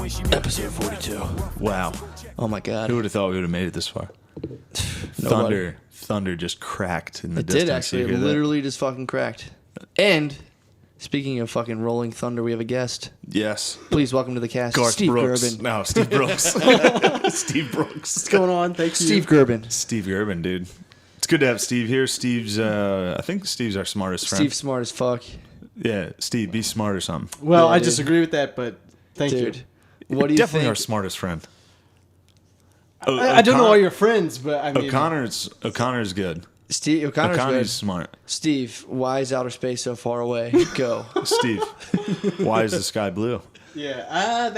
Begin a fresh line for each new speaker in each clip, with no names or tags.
Episode 42.
Wow.
Oh my god.
Who would have thought we would have made it this far? Thunder just cracked in the
It
distance.
did actually.
You
It
hear that?
literally just fucking cracked. And speaking of fucking rolling thunder, we have a guest.
Yes.
Please welcome to the cast,
Garth
Steve
Brooks.
Gerben.
No, Steve Brooks. Steve Brooks.
What's going on? Thank you.
Steve Gerben.
Steve Gerben, dude. It's good to have Steve here. Steve's, I think Steve's our smartest friend.
Steve's smart as fuck.
Yeah, Steve, be smart or something.
Well,
Yeah,
I
dude.
disagree with that, but thank
Dude.
you.
What do you
Definitely our
think?
smartest friend.
I don't know all your friends, but I mean,
O'Connor's good.
Steve O'Connor's
O'Connor's
good.
smart.
Steve, why is outer space so far away? Go.
Steve, why is the sky blue?
yeah,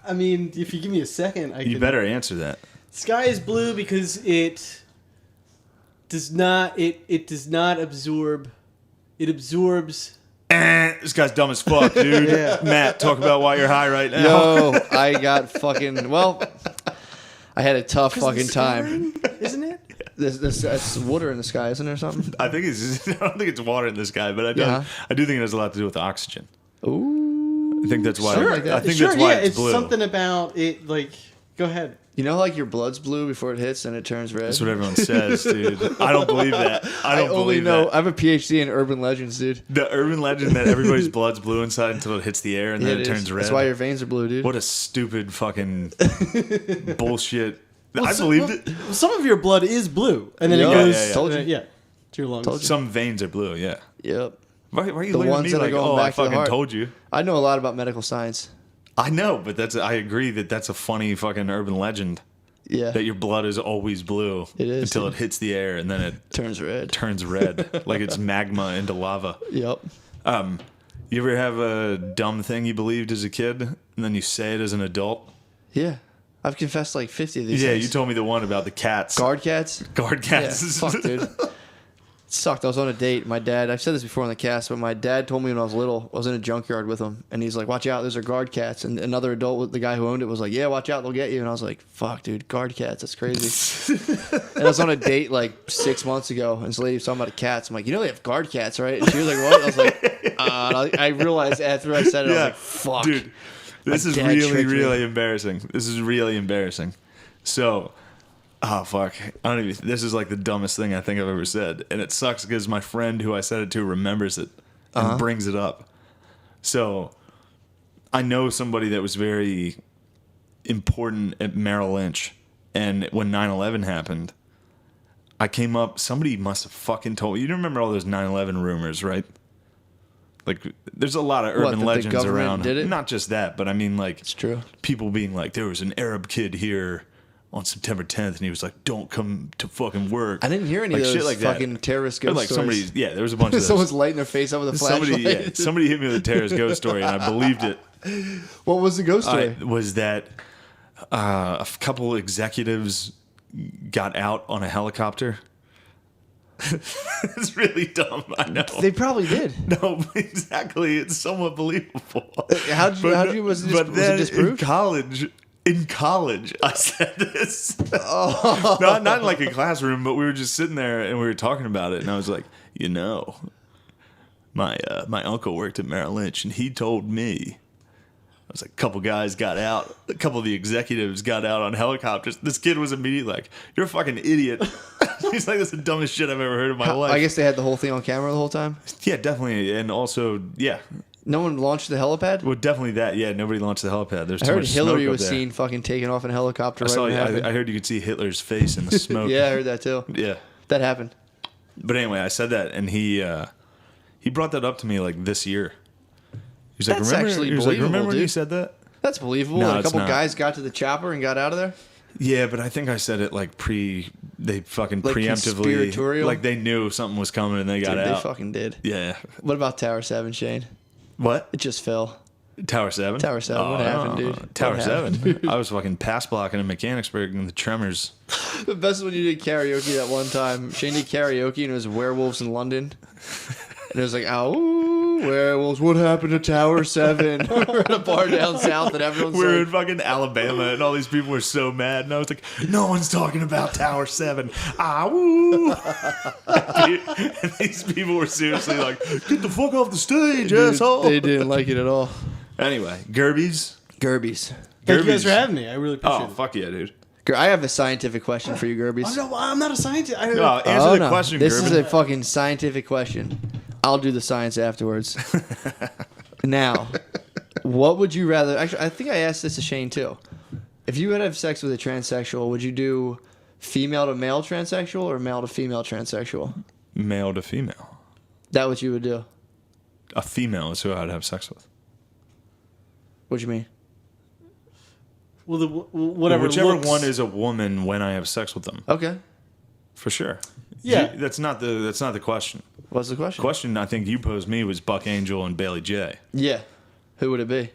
I mean, if you give me a second, I
You
can.
better answer that.
Sky is blue because it does not. It does not absorb. It absorbs.
This guy's dumb as fuck, dude.
Yeah.
Matt, talk about why you're high right now.
Yo, I got fucking. Well, I had a tough fucking time.
Isn't it?
There's water in the sky, isn't there? Something.
I think it's. I don't think it's water in this guy, but I do.
Yeah.
I do think it has a lot to do with oxygen.
Ooh.
I think that's why.
Something like that.
I think
Sure,
that's why
yeah,
it's blue.
something about it. Like, go ahead.
You know, like your blood's blue before it hits and it turns red.
That's what everyone says, dude. I don't believe that. I don't
only
believe
know.
that.
I have a PhD in urban legends, dude.
The urban legend that everybody's blood's blue inside until it hits the air and then it
is.
turns red.
That's why your veins are blue, dude.
What a stupid fucking bullshit. I believed it.
Some of your blood is blue, and then
Yeah,
it goes.
yeah, yeah.
Told you.
Yeah, to your lungs.
Told you.
Some veins are blue, yeah.
Yep.
Why are you
The
looking at
ones
me
that are
like,
going
oh, I
back to the
fucking
heart.
told you?
I know a lot about medical science.
I know, but I agree that that's a funny fucking urban legend.
Yeah.
That your blood is always blue.
It is,
until
dude.
it hits the air and then it
Turns red.
turns red, like it's magma into lava.
Yep.
You ever have a dumb thing you believed as a kid and then you say it as an adult?
Yeah. I've confessed like 50 of these
Yeah,
things.
you told me the one about the cats.
Guard cats?
Guard
Yeah,
cats.
fuck, dude. It sucked. I was on a date. My dad, I've said this before on the cast, but my dad told me when I was little, I was in a junkyard with him, and he's like, watch out, those are guard cats. And another adult, the guy who owned it, was like, yeah, watch out, they'll get you. And I was like, fuck, dude, guard cats, that's crazy. And I was on a date like 6 months ago, and this lady was talking about cats. I'm like, you know they have guard cats, right? And she was like, what? I was like, and I realized after I said it, I was like, fuck.
Dude, this
My
is
dad
really,
tricked me.
really embarrassing. This is really embarrassing. So, oh, fuck. I don't even, this is like the dumbest thing I think I've ever said. And it sucks because my friend who I said it to remembers it and brings it up. So, I know somebody that was very important at Merrill Lynch. And when 9/11 happened, I came up, somebody must have fucking told you. You remember all those 9/11 rumors, right? Like, there's a lot of
What,
urban
that the
legends
government
around.
did it?
Not just that, but I mean, like,
It's true.
people being like, there was an Arab kid here on September 10th, and he was like, don't come to fucking work.
I didn't hear any
Like,
of
shit
those
like that.
fucking terrorist
Or
ghost
like
stories.
somebody, yeah, there was a bunch of those.
Someone's lighting their face up with a flashlight.
Somebody hit me with a terrorist ghost story, and I believed it.
What was the ghost story?
Was that a couple executives got out on a helicopter? It's really dumb, I know.
They probably did.
No, exactly. It's somewhat believable.
How'd you was it,
But
was
then
it disproved?
in college, I said this. Not in like a classroom, but we were just sitting there and we were talking about it, and I was like, you know, my uncle worked at Merrill Lynch, and he told me. I was like, a couple guys got out. A couple of the executives got out on helicopters. This kid was immediately like, you're a fucking idiot. He's like, that's the dumbest shit I've ever heard in my life.
I guess they had the whole thing on camera the whole time.
Yeah, definitely. And also, yeah.
No one launched the helipad.
Well, definitely that. Yeah, nobody launched the helipad. There's
I
too
heard
much
Hillary
smoke up
was
there.
seen fucking taking off in a helicopter.
I
Right
saw.
when it happened.
I heard you could see Hitler's face in the smoke.
Yeah, I heard that too.
Yeah.
That happened.
But anyway, I said that, and he brought that up to me like this year. He was like,
That's
remember?
actually
He was like,
believable,
remember when you
dude.
said that?
That's believable.
No,
And a
it's
couple
not.
guys got to the chopper and got out of there.
Yeah, but I think I said it like they fucking
Like
preemptively,
conspiratorial?
like they knew something was coming and they got
Dude,
out.
they fucking did.
Yeah.
What about Tower 7, Shane?
What?
It just fell.
Tower 7?
Tower 7, what happened, dude?
Tower
What
7?
happened?
I was fucking pass blocking in Mechanicsburg and the Tremors.
The best is when you did karaoke that one time. Shane did karaoke and it was werewolves in London. And it was like, oh, werewolves, what happened to Tower 7? We're at a bar down south and everyone's
We were in
like,
fucking Alabama and all these people were so mad. And I was like, no one's talking about Tower 7. Ah, woo. And these people were seriously like, get the fuck off the stage, asshole.
they didn't like it at all.
Anyway, Gerbies.
Gerbies.
Thank you guys
Gerbies.
for having me. I really appreciate
Oh,
it.
fuck yeah, dude.
I have a scientific question for you, Gerbies.
I'm not a scientist. I don't
No,
know.
answer the
no.
question,
This is
Gerben.
a fucking scientific question. I'll do the science afterwards. Now, what would you rather? Actually, I think I asked this to Shane too. If you would have sex with a transsexual, would you do female to male transsexual or male to female transsexual?
Male to female.
That what you would do?
A female is who I'd have sex with.
What do you mean?
Well, whatever.
Whichever
looks,
one is a woman when I have sex with them,
Okay.
for sure.
Yeah.
That's not the question.
What's the question?
Question I think you posed me was Buck Angel and Bailey J.
Yeah. Who would it be?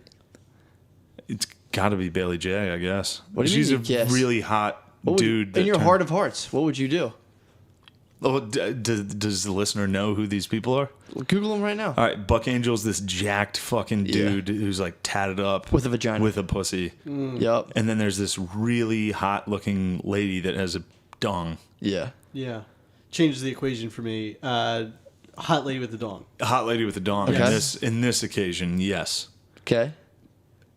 It's got to be Bailey J, I guess.
What do you
She's
mean
a
you guess?
really hot
What would-
dude.
in your heart of hearts, what would you do?
Oh, does the listener know who these people are?
Google them right now.
All right, Buck Angel's this jacked fucking
Yeah.
dude who's like tatted up
With a vagina.
with a pussy,
Yep.
and then there's this really hot looking lady that has a dong.
Yeah.
Yeah. Changes the equation for me. Hot lady with the dong.
A hot lady with a dong.
Okay.
In this occasion, yes.
Okay.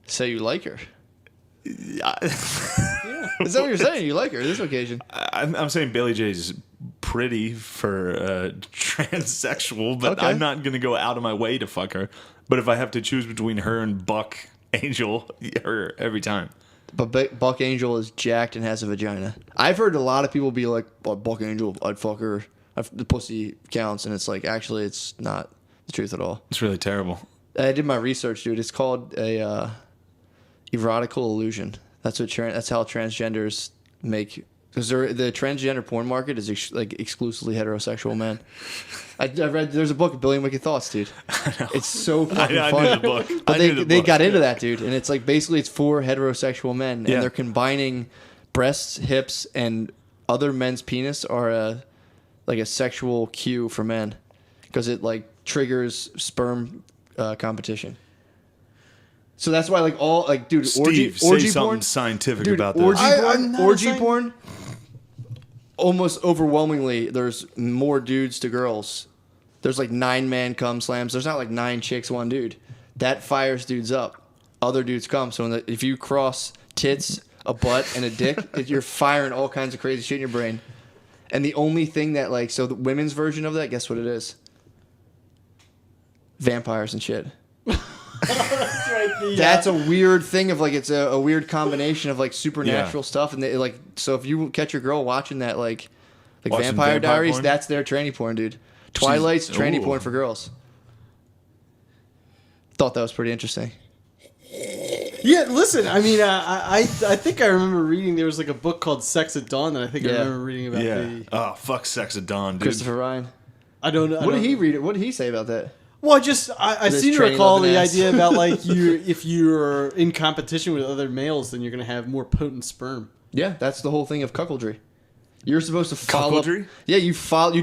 So you like her?
Yeah.
Is that what you're saying? You like her this occasion?
I'm saying Bailey J's pretty for transsexual, but
Okay.
I'm not gonna go out of my way to fuck her. But if I have to choose between her and Buck Angel, her every time.
But Buck Angel is jacked and has a vagina. I've heard a lot of people be like, oh, Buck Angel, I'd fuck her. The pussy counts. And it's like, actually, it's not the truth at all.
It's really terrible.
I did my research, dude. It's called a erotical illusion. That's what that's how transgenders make. Because the transgender porn market is exclusively heterosexual men. I read there's a book, A Billion Wicked Thoughts, dude. It's so fucking
I
funny.
knew the book.
But
I knew the
they
book.
got into that, dude, and it's like basically it's for heterosexual men, and
Yeah.
they're combining breasts, hips, and other men's penis are a sexual cue for men because it like triggers sperm competition. So that's why dude,
Steve,
orgy
say something
porn,
scientific
dude,
about
orgy
this.
porn,
not
orgy
saying-
porn. Almost overwhelmingly, there's more dudes to girls. There's like 9 man cum slams. There's not like 9 chicks, 1 dude. That fires dudes up. Other dudes come. So if you cross tits, a butt, and a dick, you're firing all kinds of crazy shit in your brain. And the only thing that the women's version of that, guess what it is? Vampires and shit.
That's right.
That's a weird thing of it's a weird combination of supernatural stuff, and they, so if you catch your girl watching that
Watching
Vampire
vampire
Diaries,
porn?
that's their tranny porn, dude. Twilight's tranny
ooh.
porn for girls. Thought that was pretty interesting.
Yeah, listen. I mean, I think I remember reading there was a book called Sex at Dawn that I think I
Yeah.
remember reading about.
Yeah.
The
Oh, fuck Sex at Dawn, dude.
Christopher Ryan.
I don't know.
What did he read? What did he say about that?
Well, I
This
seem to
trainee
recall
loving
the
ass.
idea about if you're in competition with other males, then you're going to have more potent sperm.
Yeah, that's the whole thing of cuckoldry. You're supposed to follow.
Cuckoldry?
Yeah, you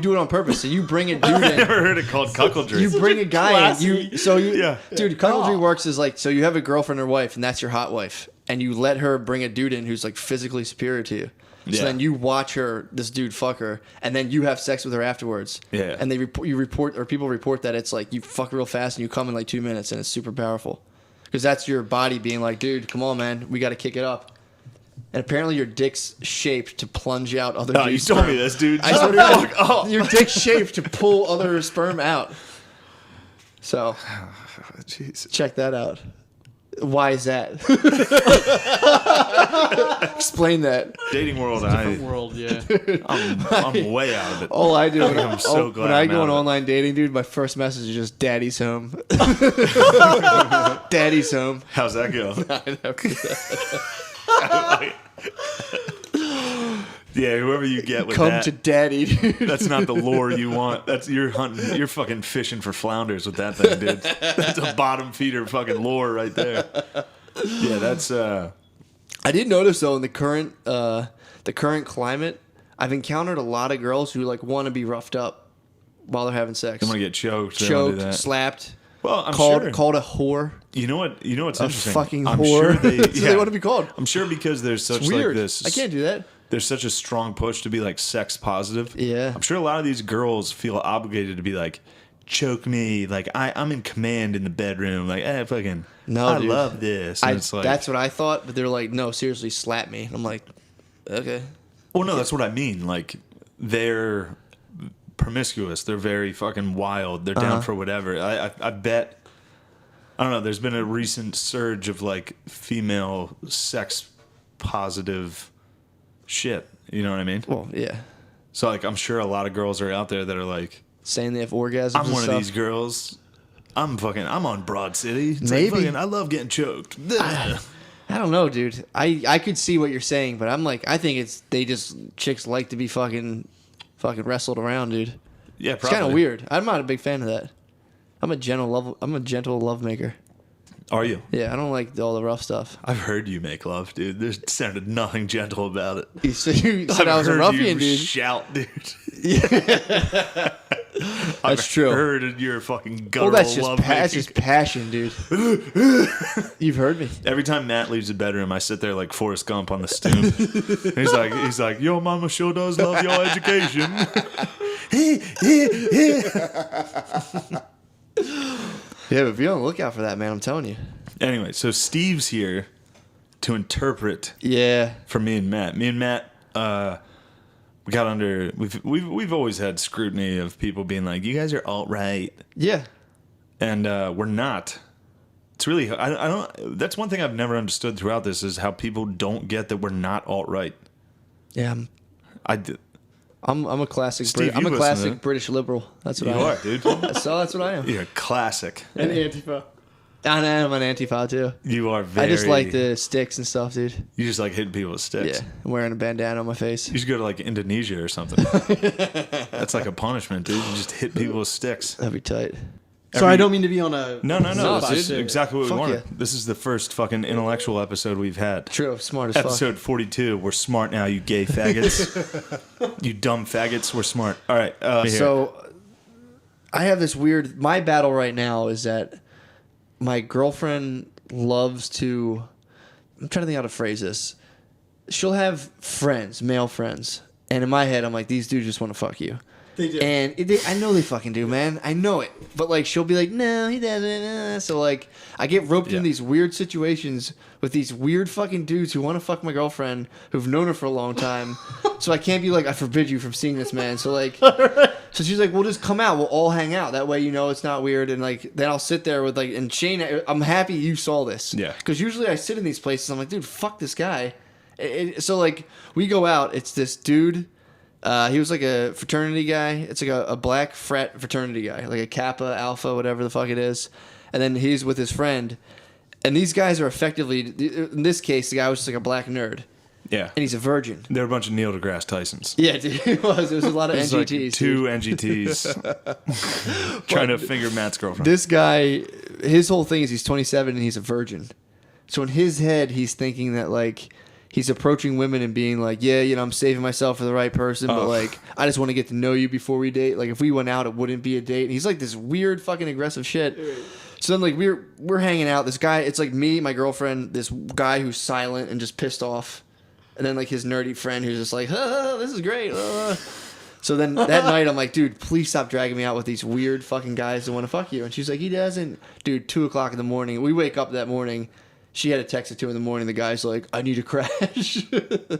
do it on purpose. So you bring a dude
I
in.
never heard it called cuckoldry.
You bring a guy
classy-
in.
Yeah.
Dude, cuckoldry works is so you have a girlfriend or wife, and that's your hot wife, and you let her bring a dude in who's physically superior to you. So
Yeah.
then you watch this dude fuck her, and then you have sex with her afterwards.
Yeah.
And people report that it's you fuck real fast and you come in 2 minutes, and it's super powerful, because that's your body being dude, come on, man, we got to kick it up. And apparently your dick's shaped to plunge out other
Oh, you
dude's
told
sperm.
me this, dude.
I swear to God, your dick's shaped to pull other sperm out. So
Jesus.
check that out. Why is that? Explain that.
Dating world,
Different world, yeah.
I'm way out of it.
All I do
I'm so glad
when I
I'm
go
out
on
of it.
online dating, dude, my first message is just "Daddy's home." Daddy's home.
How's that go? Yeah, whoever you get with
Come
that,
to daddy, dude.
that's not the lure you want. That's you're hunting. You're fucking fishing for flounders with that thing, dude. That's a bottom feeder fucking lure right there. Yeah, that's.
I did notice though in the current climate, I've encountered a lot of girls who want to be roughed up while they're having sex.
I'm gonna get choked. They wanna do
Choked,
that.
slapped,
Well, I'm
called
sure.
called a whore.
You know what? You know what's
A
interesting?
fucking
I'm
whore.
sure they.
That's what
Yeah,
they want to be called.
I'm sure because there's such
It's weird.
this.
I can't do that.
There's such a strong push to be sex positive.
Yeah.
I'm sure a lot of these girls feel obligated to be choke me. Like, I'm in command in the bedroom. Like, fucking,
No,
I
dude.
love this. And it's like,
That's what I thought, but they're like, no, seriously, slap me. I'm like, okay.
well, no, that's what I mean. Like, they're promiscuous. They're very fucking wild. They're down for whatever. I bet, I don't know, there's been a recent surge of, like, female sex positive shit. You know what I mean?
Well, yeah.
So, like, I'm sure a lot of girls are out there that are like,
Saying they have orgasms.
I'm
and
one
stuff.
of these girls. I'm on Broad City. It's
Maybe.
like fucking, I love getting choked.
I don't know, dude. I could see what you're saying, but I'm like, I think it's chicks like to be fucking wrestled around, dude.
Yeah,
It's
probably.
kind of weird. I'm not a big fan of that. I'm a gentle love maker.
Are you?
Yeah, I don't like all the rough stuff.
I've heard you make love, dude. There sounded nothing gentle about it.
You said I was a
heard
ruffian,
you
dude.
shout, dude.
That's true.
Heard your fucking guttural
Well, that's
love
just passion, dude. You've heard me.
Every time Matt leaves the bedroom, I sit there like Forrest Gump on the stoop. he's like, your mama sure does love your education.
Yeah, but be on the lookout for that, man. I'm telling you.
Anyway, so Steve's here to interpret
Yeah.
for me and Matt. Me and Matt, we got under. We've always had scrutiny of people being like, "You guys are alt-right,"
Yeah.
and we're not. It's really I don't. That's one thing I've never understood throughout this is how people don't get that we're not alt-right.
Yeah. I'm a classic.
Steve,
I'm
you
a
listen
classic
to it.
British liberal. That's what
You
I am.
are, dude.
So that's what I am.
You're a classic.
And Antifa.
And I'm an Antifa too.
You are very.
I just like the sticks and stuff, dude.
You just like hitting people with sticks.
Yeah, I'm wearing a bandana on my face.
You should go to like Indonesia or something. That's like a punishment, dude. You just hit people with sticks.
That'd be tight.
Sorry, I don't mean to be on a.
No.
No,
This is
dude.
exactly what we
Fuck
wanted.
yeah.
This is the first fucking intellectual episode we've had.
True, smart as fuck.
Episode 42. We're smart now, you gay faggots. You dumb faggots. We're smart. All right.
So I have this weird. My battle right now is that my girlfriend loves to. I'm trying to think how to phrase this. She'll have friends, male friends, and in my head, I'm like, these dudes just want to fuck you.
They do.
And I know they fucking do, man. I know it. But, like, she'll be like, no, he doesn't. So, like, I get roped in these weird situations with these weird fucking dudes who want to fuck my girlfriend, who've known her for a long time. So I can't be like, I forbid you from seeing this man. So, like, so she's like, we'll just come out. We'll all hang out. That way, you know, it's not weird. And, like, then I'll sit there with, like, and Shane, I'm happy you saw this.
Yeah.
Because usually I sit in these places. I'm like, dude, fuck this guy. So, like, we go out. It's this dude. He was like a fraternity guy. It's like a black frat fraternity guy, like a Kappa, Alpha, whatever the fuck it is. And then he's with his friend. And these guys are effectively, in this case, the guy was just like a black nerd.
Yeah.
And he's a virgin.
They're a bunch of Neil deGrasse Tysons.
Yeah, dude, it was. There was a lot of
There's
NGTs.
like two NGTs trying to finger Matt's girlfriend.
This guy, his whole thing is he's 27 and he's a virgin. So in his head, he's thinking that, like, he's approaching women and being like, yeah, you know, I'm saving myself for the right person, but, like, I just want to get to know you before we date. Like, if we went out, it wouldn't be a date. And he's like this weird fucking aggressive shit. So then, like, we're hanging out. This guy, it's like me, my girlfriend, this guy who's silent and just pissed off. And then, like, his nerdy friend who's just like, this is great. So then that night, I'm like, dude, please stop dragging me out with these weird fucking guys that want to fuck you. And she's like, he doesn't. Dude, 2 o'clock in the morning. We wake up that morning. She had a text at 2 in the morning. The guy's like, I need to crash.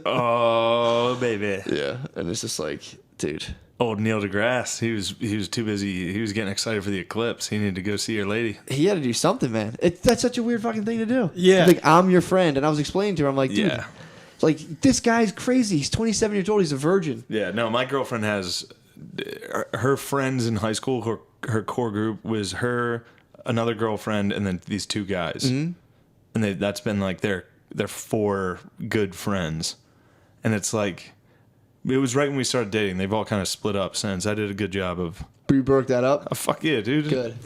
Oh, baby.
Yeah. And it's just like, dude.
Old Neil deGrasse, he was too busy. He was getting excited for the eclipse. He needed to go see your lady.
He had to do something, man. That's such a weird fucking thing to do.
Yeah.
Like, I'm your friend. And I was explaining to her, I'm like, dude,
Yeah.
like, this guy's crazy. He's 27 years old. He's a virgin.
Yeah, no, my girlfriend has her friends in high school. Her core group was her, another girlfriend, and then these two guys. Mm-hmm. And that's been like their 4 good friends. And it's like, it was right when we started dating. They've all kind of split up since. I did a good job of.
You broke that up?
Oh, fuck yeah, dude.
Good.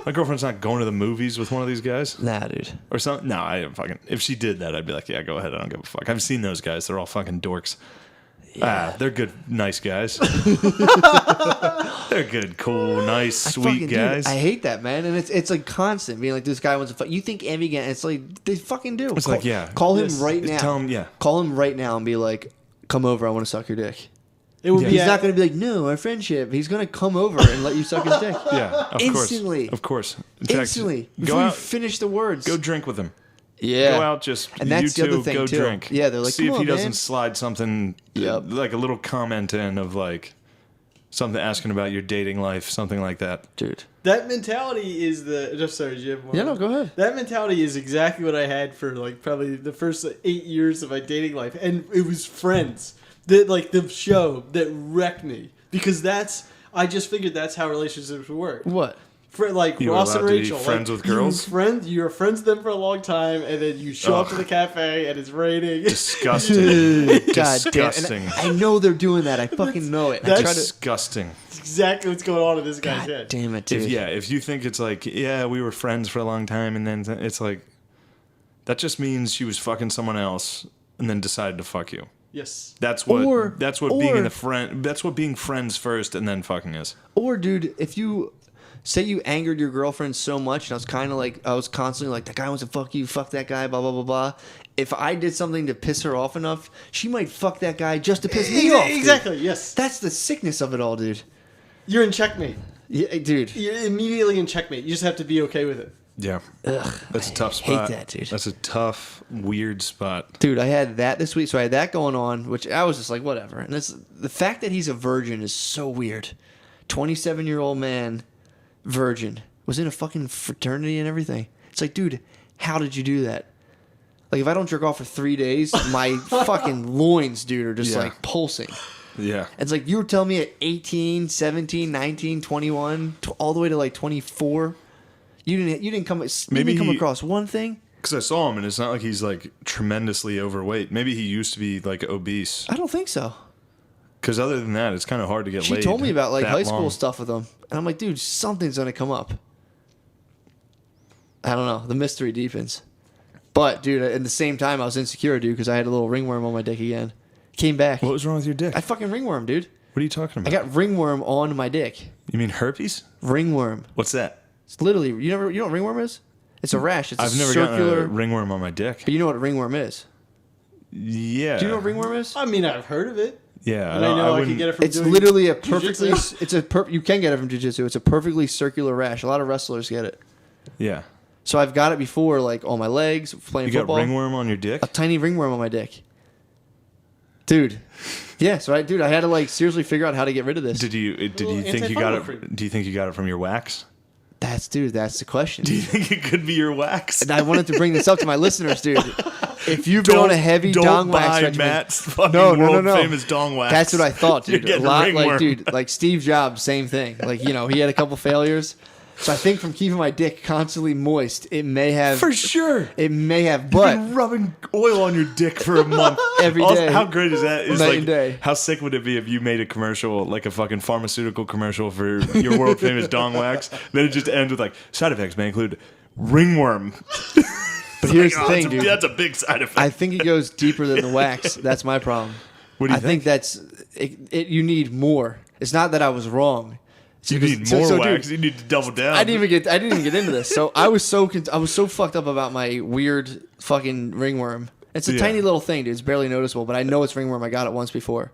My girlfriend's not going to the movies with one of these guys.
Nah, dude.
Or something. No, I don't fucking. If she did that, I'd be like, yeah, go ahead. I don't give a fuck. I've seen those guys. They're all fucking dorks.
Yeah.
They're good, nice guys. They're good, cool, nice, sweet guys.
Dude, I hate that, man. And it's like constant being like, this guy wants to fuck. You think Emmy again? It's like, they fucking do.
Yeah.
Call him
Yes.
right now.
Tell him, yeah.
Call him right now and be like, come over. I want to suck your dick.
It would be
He's not going to be like, no, our friendship. He's going to come over and let you suck his dick.
Yeah, of
Instantly.
course. Of course. In fact,
Instantly.
go
Before you
out,
finish the words.
go drink with him.
Yeah.
Go out, just
And that's
you
the
two
other thing,
go
too.
drink.
Yeah, they're like,
see
"Come
if
on,
he doesn't
man."
slide something,
Yep.
like a little comment in of like something asking about your dating life, something like that.
Dude.
That mentality is the. Just sorry, Jim.
Yeah, no, go ahead.
That mentality is exactly what I had for like probably the first 8 years of my dating life, and it was Friends that like the show that wrecked me because I just figured that's how relationships work.
What?
For like
You were
Ross and
allowed to be
Rachel,
friends
like,
with girls?
You're friends with them for a long time, and then you show up to the cafe and it's raining.
Disgusting.
God damn.
Disgusting.
And I know they're doing that. I fucking know it. I
That's-
try to.
Disgusting.
That's exactly what's going on in this guy's
God
head.
damn it, dude.
If you think it's like, yeah, we were friends for a long time, and then it's like, that just means she was fucking someone else and then decided to fuck you.
Yes.
That's what being
or-
that's what being friends first and then fucking is.
Or, dude, if you say you angered your girlfriend so much, and I was constantly like, that guy wants to fuck you, fuck that guy, blah, blah, blah, blah. If I did something to piss her off enough, she might fuck that guy just to piss me off. Dude.
Exactly, yes.
That's the sickness of it all, dude.
You're in checkmate.
Yeah, dude.
You're immediately in checkmate. You just have to be okay with it.
Yeah.
Ugh,
That's a tough
hate
spot.
that, dude.
That's a tough, weird spot.
Dude, I had that this week, so I had that going on, which I was just like, whatever. And the fact that he's a virgin is so weird. 27-year-old man, virgin, was in a fucking fraternity and everything. It's like, dude, how did you do that? Like, if I don't jerk off for 3 days, my fucking loins, dude, are just
Yeah.
like pulsing.
Yeah.
It's like you were telling me at 18, 17, 19, 21, all the way to like 24, you didn't come across one thing.
Because I saw him, and it's not like he's like tremendously overweight. Maybe he used to be like obese.
I don't think so.
Because other than that, it's kind of hard to get
She
laid.
told me about like
that
high school
long.
stuff with him, and I'm like, dude, something's gonna come up. I don't know. The mystery deepens. But dude, at the same time, I was insecure, dude, because I had a little ringworm on my dick again. Came back.
What was wrong with your dick?
I fucking ringworm, dude.
What are you talking
I
about?
got ringworm on my dick.
You mean herpes?
Ringworm.
What's that?
It's literally you know what ringworm is? It's a rash. It's
I've
a
never
circular.
gotten a ringworm on my dick.
But you know what a ringworm is?
Yeah.
Do you know what ringworm is?
I mean, I've heard of it.
Yeah.
And I know I can
wouldn't-
get it from
It's
doing
literally a perfectly.
jujitsu.
You can get it from jiu-jitsu. It's a perfectly circular rash. A lot of wrestlers get it.
Yeah.
So I've got it before, like on my legs, playing
You got
football.
ringworm on your dick?
A tiny ringworm on my dick. Dude. Yeah, so I had to like seriously figure out how to get rid of this.
Did you
Little
think you got
antifungal cream.
it? Do you think you got it from your wax?
That's the question.
Do you think it could be your wax?
And I wanted to bring this up to my listeners, dude. If you've been on a heavy dong wax
buy
regimen,
Matt's fucking
no,
world
no.
famous dong wax.
That's what I thought,
You're
dude. A
getting
lot
ringworm.
like, dude, like Steve Jobs, same thing. Like, you know, he had a couple failures. So I think from keeping my dick constantly moist, it may have.
For sure.
It may have,
You've
but
been rubbing oil on your dick for a month.
Every
Also,
day.
How great is that? Is
Night
like,
and day.
how sick would it be if you made a commercial, like a fucking pharmaceutical commercial for your world famous dong wax? Then it just ends with like, side effects may include ringworm.
but here's the
Oh,
thing,
that's a-
dude.
That's a big side effect.
I think it goes deeper than the wax. That's my problem.
What do you
I think that's it. You need more. It's not that I was wrong.
you
because-
need
so-
more
so,
wax.
dude,
You need to double down.
I didn't even get into this. So I was so fucked up about my weird fucking ringworm. It's a
Yeah.
tiny little thing, dude. It's barely noticeable, but I know it's ringworm. I got it once before.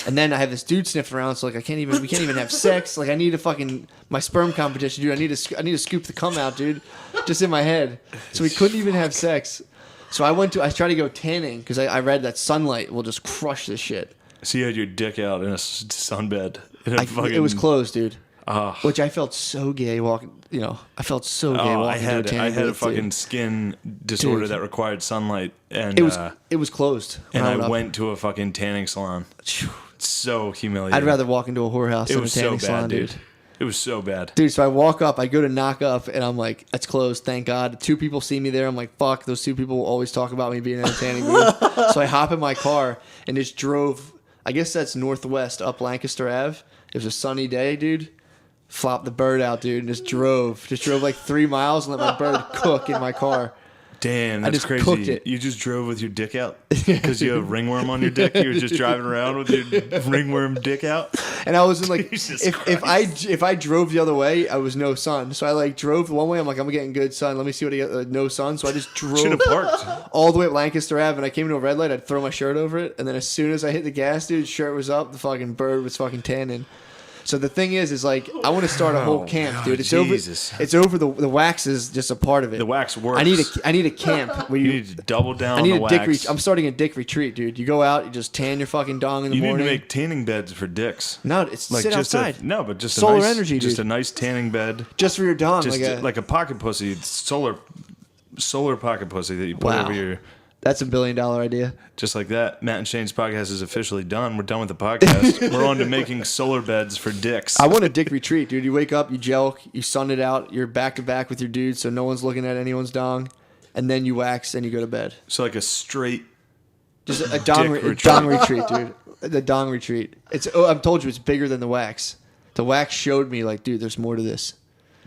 And then I have this dude sniffing around, so like we can't even have sex. Like I need a fucking my sperm competition, dude. I need to scoop the cum out, dude, just in my head. So we couldn't even have sex. So I tried to go tanning because I read that sunlight will just crush this shit.
So you had your dick out in a sunbed. In a fucking,
It was closed, dude.
Ah.
Which I felt so gay walking. You know, I felt so gay
Oh,
walking. to a tanning
I had a
booth, dude.
fucking skin disorder
Dude.
that required sunlight, and
It was closed. when
and I
went up.
went to a fucking tanning salon.
Phew.
It's so humiliating.
I'd rather walk into a whorehouse
It
than a
was so
tanning
bad,
salon,
dude.
dude.
It was so bad.
Dude, so I walk up, I go to knock up, and I'm like, it's closed, thank God. 2 people see me there. I'm like, fuck, those 2 people will always talk about me being in a tanning booth. So I hop in my car and just drove, I guess that's northwest up Lancaster Ave. It was a sunny day, dude. Flopped the bird out, dude, and just drove like 3 miles and let my bird cook in my car.
Damn,
I
that's
just
crazy.
cooked it.
You just drove with your dick out because you have ringworm on your dick. You were just driving around with your ringworm dick out.
And I was in like,
Jesus
if I drove the other way, I was no sun. So I like drove one way. I'm like, I'm getting good sun. Let me see what I get. No sun. So I just
Should
drove
have parked.
all the way up Lancaster Ave, and I came to a red light. I'd throw my shirt over it, and then as soon as I hit the gas, dude, shirt was up. The fucking bird was fucking tanning. So the thing is like I want to start a whole camp, dude. It's
Jesus.
over. It's over. The wax is just a part of it.
The wax works.
I need a camp where
You need to double down
I need
on the
a dick.
wax.
I'm starting a dick retreat, dude. You go out, you just tan your fucking dong in the
You need
morning.
to make tanning beds for dicks.
No, it's
Like
sit
just
outside.
but just
Solar
a nice,
energy,
just
dude.
a nice tanning bed.
Just for your dong,
Just
like a
pocket pussy, solar pocket pussy that you put
Wow.
over your.
that's $1 billion idea.
Just like that, Matt and Shane's podcast is officially done. We're done with the podcast. We're on to making solar beds for dicks.
I want a dick retreat, dude. You wake up, you gel, you sun it out, you're back to back with your dude, so no one's looking at anyone's dong, and then you wax and you go to bed.
So like a straight.
Just a dong,
Dick
a
retreat.
dong retreat, dude. The dong retreat. I've told you it's bigger than the wax. The wax showed me like, dude, there's more to this.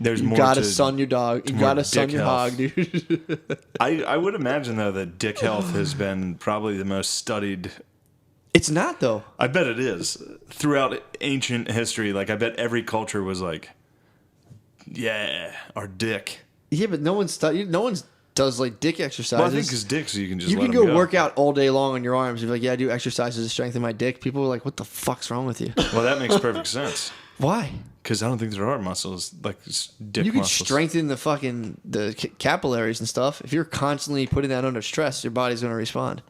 There's
You
more
gotta
to
sun your dog. You
more
gotta sun
dick
your
health.
hog, dude.
I would imagine though that dick health has been probably the most studied.
It's not though.
I bet it is throughout ancient history. Like I bet every culture was like, yeah, our dick.
Yeah, but no one's does like dick exercises.
Well, I think because dicks you can just
you
let
can
them
go work out all day long on your arms. You're like, yeah, I do exercises to strengthen my dick. People are like, what the fuck's wrong with you?
Well, that makes perfect sense
Why?
because I don't think there are muscles like dick
You can
muscles.
strengthen the capillaries and stuff. If you're constantly putting that under stress, your body's going to respond.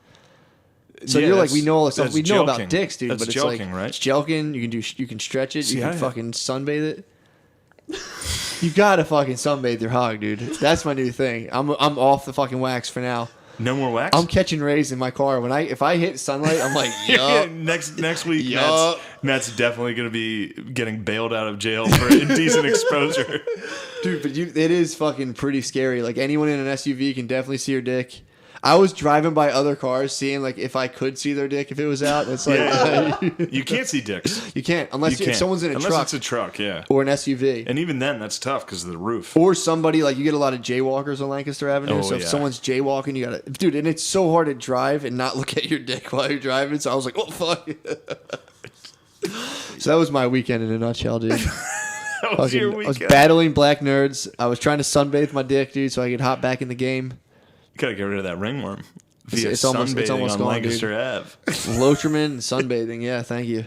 So
Yeah,
you're like,
that's-
we know all this stuff.
that's
We know about
jelqing.
dicks, dude.
That's
but it's like
jelqing, right?
it's jelqing. You can stretch it.
See,
you can
I-
fucking sunbathe it. You gotta fucking sunbathe your hog, dude. That's my new thing. I'm off the fucking wax for now.
No more wax.
I'm catching rays in my car. If I hit sunlight, I'm like, yup.
next week,
Yup.
Matt's definitely going to be getting bailed out of jail for indecent exposure.
Dude, but it is fucking pretty scary. Like anyone in an SUV can definitely see your dick. I was driving by other cars, seeing like if I could see their dick if it was out. It's like
You can't see dicks.
you can't unless
You can't.
if someone's in a
Unless
truck
it's a truck, yeah.
or an SUV.
And even then, that's tough because of the roof.
Or somebody, like you get a lot of jaywalkers on Lancaster Avenue.
Oh,
so if
yeah.
someone's jaywalking, you gotta, dude, and it's so hard to drive and not look at your dick while you're driving. So I was like, oh, fuck. So that was my weekend in a nutshell, dude.
That was your
I was
weekend.
battling black nerds. I was trying to sunbathe my dick, dude, so I could hop back in the game.
You gotta get rid of that ringworm. Via
It's almost
sunbathing on
gone,
Lancaster Ave.
Lotrimin and sunbathing. Yeah, thank you.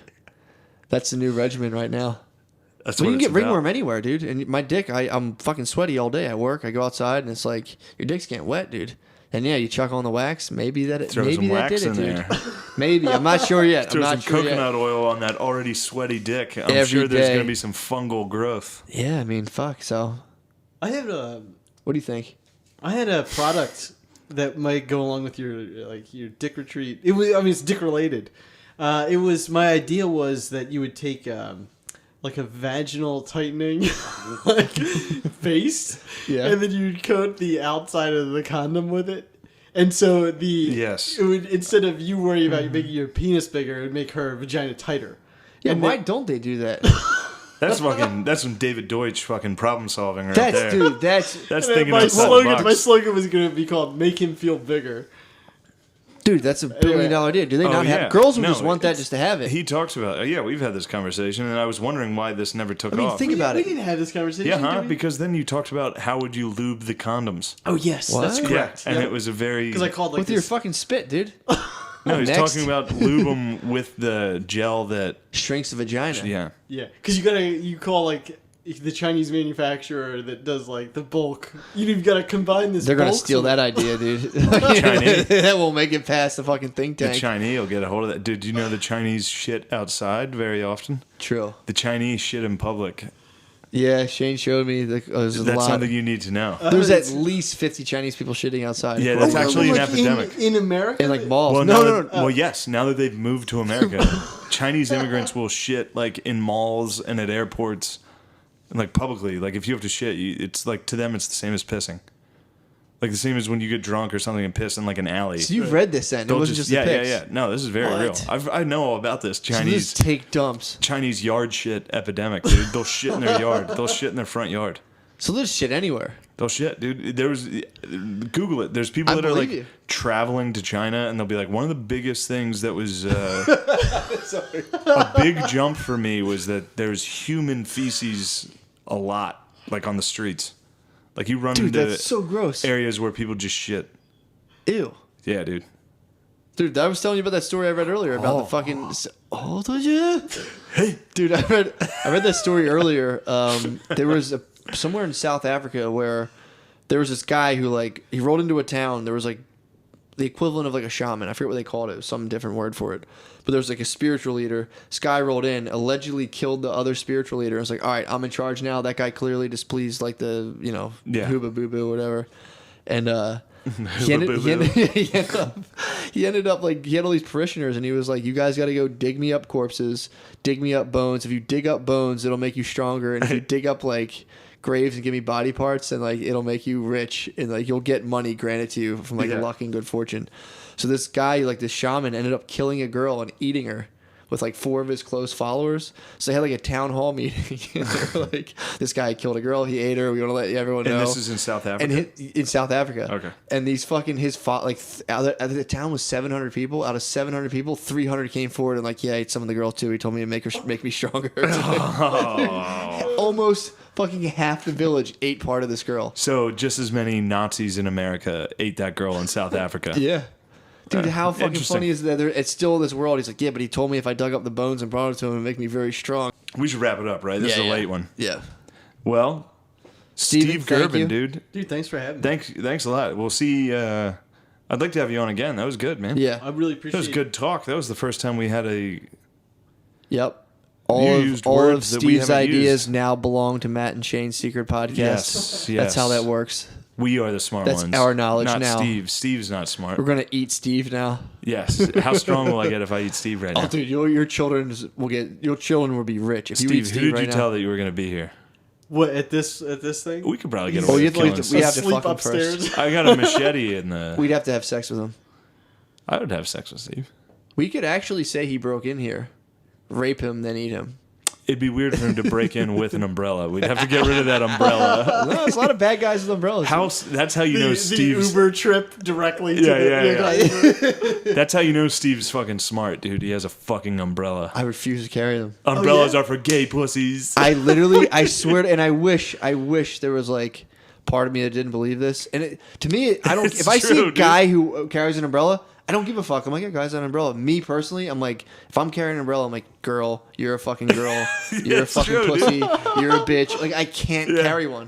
That's the new regimen right now.
That's
Well,
what
you can get
it's about.
ringworm anywhere, dude. And my dick, I'm fucking sweaty all day at work. I go outside and it's like your dick's getting wet, dude. And yeah, you chuck on the wax. Maybe that
Throw
maybe
some
that
wax
did it,
in
dude.
there.
Maybe I'm not sure yet. I'm
Throw some
not sure
coconut
yet.
oil on that already sweaty dick. I'm
Every
sure there's
day.
gonna be some fungal growth.
Yeah, I mean, fuck. So,
I had
what do you think?
a product that might go along with your dick retreat. It was, I mean, it's dick related. It was, my idea was that you would take like a vaginal tightening like paste,
Yeah.
and then you'd coat the outside of the condom with it. And so
Yes.
it would, instead of you worrying about making your penis bigger, it would make her vagina tighter.
Yeah,
And
why
they-
don't they do that?
That's some David Deutsch fucking problem solving right
That's
there.
dude. That's
That's
and
thinking
my
outside the
slogan,
box.
my slogan was going to be called "Make him feel bigger."
dude. That's $1 billion idea. Do they
Oh,
not
yeah.
have? Girls would
No,
just want that
it's-
just to have it.
He talks about we've had this conversation, and I was wondering why this never took
I mean,
off.
think about
we
it.
didn't have this conversation.
Yeah, huh?
did we?
Because then you talked about how would you lube the condoms.
Oh yes,
What?
that's
Yeah,
correct.
And it was a very
because I called like
With your
this.
fucking spit, dude.
no. He's
Next.
talking about lube them with the gel that
Shrinks the vagina.
yeah.
Yeah, because you call like the Chinese manufacturer that does like the bulk. You've got to combine this.
They're gonna
bulk
steal
so-
that idea, dude.
Chinese.
That won't make it past the fucking think
The
tank.
Chinese will get a hold of that. Dude, do you know the Chinese shit outside very often?
True.
The Chinese shit in public.
Yeah, Shane showed me. There's a
That's
lot.
something you need to know.
There's at
It's-
least 50 Chinese people shitting outside.
Yeah,
Oh,
that's actually an
like
epidemic.
in America.
in like malls.
Well,
no,
now
no,
that-
no.
well, yes. Now that they've moved to America, Chinese immigrants will shit like in malls and at airports, and like publicly. Like if you have to shit, it's like to them it's the same as pissing. Like the same as when you get drunk or something and piss in like an alley.
So you've read this then? It
They'll
wasn't just,
yeah,
a pics.
yeah. No, this is very
What?
real. I know all about this
So they
Chinese
just take dumps.
Chinese yard shit epidemic, dude. They'll shit in their yard. They'll shit in their front yard.
So there's shit anywhere.
Oh shit, dude! Google it. There's people that are like traveling to China, and they'll be like, one of the biggest things that was a big jump for me was that there's human feces a lot, like on the streets. Like you run into
that's so gross.
areas where people just shit.
Ew.
Yeah, dude.
Dude, I was telling you about that story I read earlier about the fucking. Oh, did you? Hey, dude, I read that story earlier. There was somewhere in South Africa where there was this guy who he rolled into a town. There was like the equivalent of like a shaman. I forget what they called it. It was some different word for it. But there was like a spiritual leader. This guy rolled in, allegedly killed the other spiritual leader. I was like, all right, I'm in charge now. That guy clearly displeased like the hooba boo boo whatever, and he ended up like he had all these parishioners, and he was like, you guys got to go dig me up corpses, dig me up bones. If you dig up bones, it'll make you stronger, and if you dig up like graves and give me body parts, then like it'll make you rich, and like you'll get money granted to you from like luck and good fortune. So this guy, like this shaman, ended up killing a girl and eating her with like 4 of his close followers. So they had like a town hall meeting. And they were like, this guy killed a girl, he ate her, we want to let everyone know.
And this is in South Africa?
And in South Africa.
Okay.
And these fucking, the town was 700 people. Out of 700 people, 300 came forward and like, yeah, I ate some of the girl too. He told me to make me stronger. Almost fucking half the village ate part of this girl.
So just as many Nazis in America ate that girl in South Africa.
Yeah. Dude, how fucking funny is that? It's still in this world. He's like, yeah, but he told me if I dug up the bones and brought it to him, it would make me very strong.
We should wrap it up, right? This is a late one.
Yeah.
Well, Steve Gerben, dude.
Dude, thanks for having me.
Thanks a lot. We'll see. I'd like to have you on again. That was good, man.
Yeah.
I really appreciate it.
That was good talk. That was the first time we had a...
Yep. All of Steve's ideas now belong to Matt and Shane's secret podcast.
Yes.
That's how that works.
We are the smart ones.
That's our knowledge
not
now.
Steve. Steve's not smart.
We're gonna eat Steve now.
Yes. How strong will I get if I eat Steve right now?
Oh, dude, your children will be rich if you eat Steve
who did
right
you
now.
tell that you were gonna be here?
What at this thing?
We could probably get
Oh,
away
you
with
have
killing
to, we have to
Sleep
fuck him
upstairs.
first.
I got a machete in the...
We'd have to have sex with him.
I would have sex with Steve.
We could actually say he broke in here, rape him, then eat him.
It'd be weird for him to break in with an umbrella. We'd have to get rid of that umbrella.
No, there's a lot of bad guys with umbrellas.
That's how you know Steve's...
The Uber trip directly to
Yeah. That's how you know Steve's fucking smart, dude. He has a fucking umbrella.
I refuse to carry them.
Umbrellas are for gay pussies.
I swear, and I wish there was like part of me that didn't believe this. And to me, I don't. If I see a guy who carries an umbrella, I don't give a fuck. I'm like, yeah, guy's an umbrella. Me personally, I'm like, if I'm carrying an umbrella, I'm like, girl, you're a fucking girl. You're a fucking pussy. You're a bitch. Like, I can't carry one.